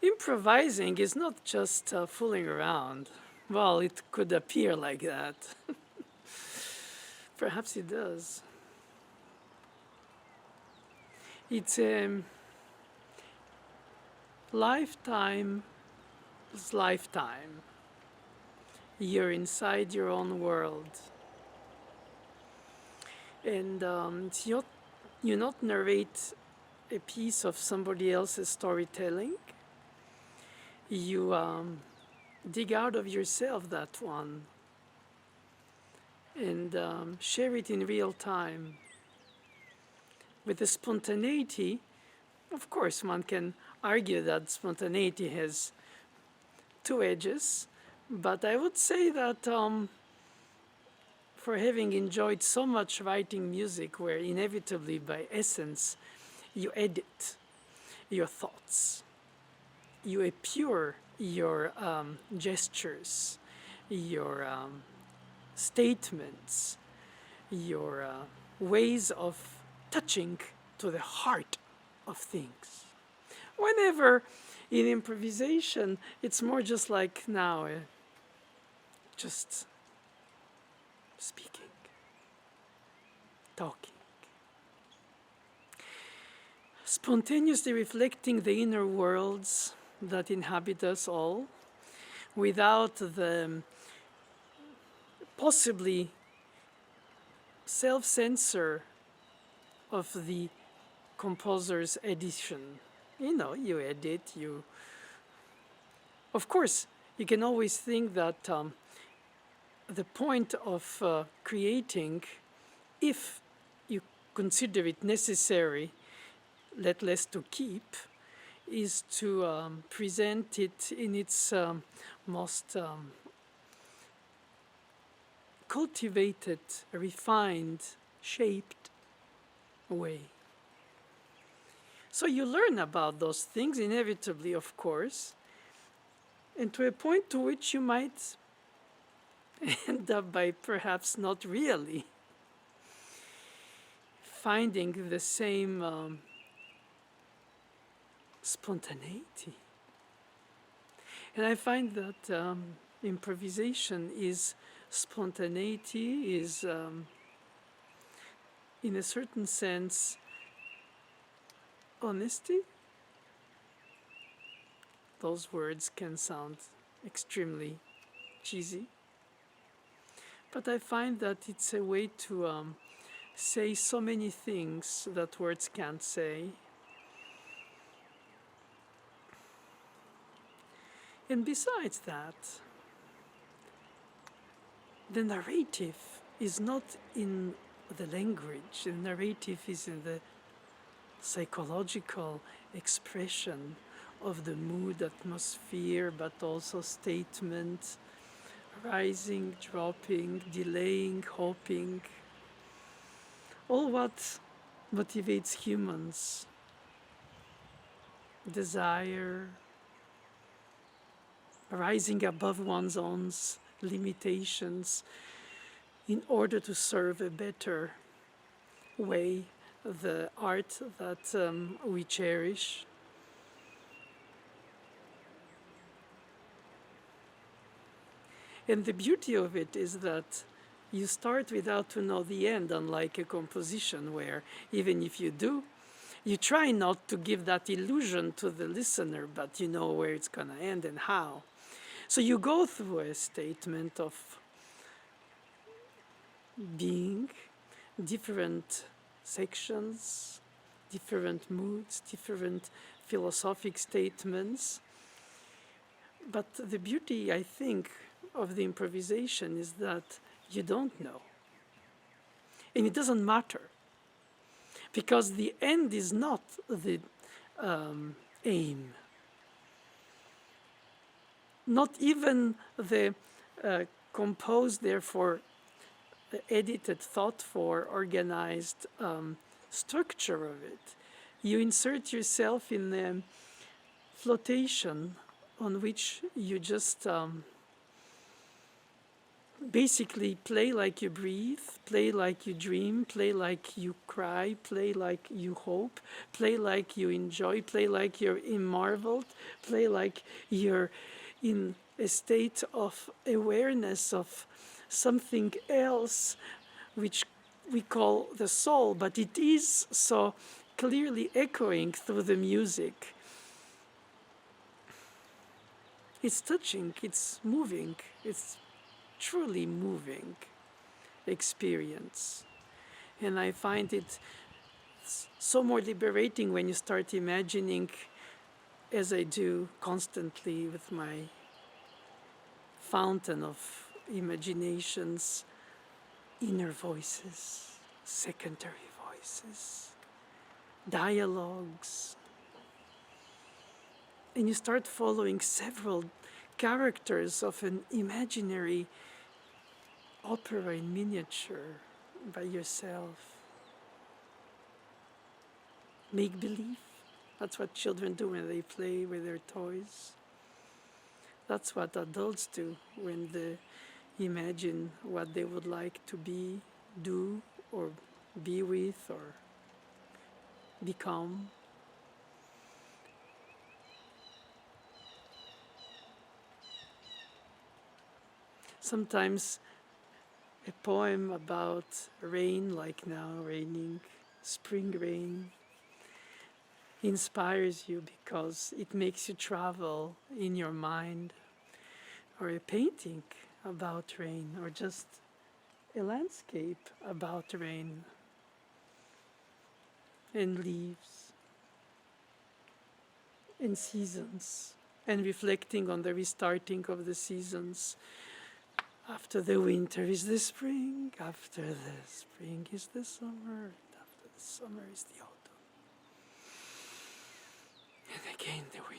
Improvising is not just fooling around. Well, it could appear like that. Perhaps it does. It's a lifetime's lifetime. You're inside your own world. And you not narrate a piece of somebody else's storytelling. You dig out of yourself that one and share it in real time. With the spontaneity, of course, one can argue that spontaneity has two edges, but I would say that for having enjoyed so much writing music, where inevitably, by essence, you edit your thoughts, you epure your gestures, your statements, your ways of touching to the heart of things. Whenever in improvisation, it's more just like now, just speaking, talking, spontaneously reflecting the inner worlds that inhabit us all, without the possibly self-censor of the composer's edition. You know, you edit, you... Of course, you can always think that the point of creating, if you consider it necessary, let less to keep, is to present it in its most cultivated, refined, shaped way. So you learn about those things inevitably, of course, and to a point to which you might end up by perhaps not really finding the same spontaneity. And I find that improvisation is spontaneity, is in a certain sense honesty. Those words can sound extremely cheesy, but I find that it's a way to say so many things that words can't say. And besides that, the narrative is not in the language, the narrative is in the psychological expression of the mood, atmosphere, but also statement, rising, dropping, delaying, hoping, all what motivates humans, desire, rising above one's own limitations in order to serve a better way, the art that we cherish. And the beauty of it is that you start without to know the end, unlike a composition where even if you do, you try not to give that illusion to the listener, but you know where it's going to end and how. So you go through a statement of being, different sections, different moods, different philosophic statements. But the beauty, I think, of the improvisation is that you don't know. And it doesn't matter, because the end is not the aim. Not even the composed, therefore edited, thought for, organized structure of it. You insert yourself in a flotation on which you just basically play like you breathe, play like you dream, play like you cry, play like you hope, play like you enjoy, play like you're marveled, play like you're in a state of awareness of something else, which we call the soul, but it is so clearly echoing through the music. It's touching, it's moving, it's truly moving experience. And I find it so more liberating when you start imagining, as I do constantly with my fountain of imaginations, inner voices, secondary voices, dialogues. And you start following several characters of an imaginary opera in miniature by yourself. Make believe. That's what children do when they play with their toys. That's what adults do when they imagine what they would like to be, do, or be with, or become. Sometimes a poem about rain, like now raining, spring rain, inspires you because it makes you travel in your mind, or a painting about rain, or just a landscape about rain and leaves and seasons, and reflecting on the restarting of the seasons. After the winter is the spring, after the spring is the summer, and after the summer is the autumn. And again the winter.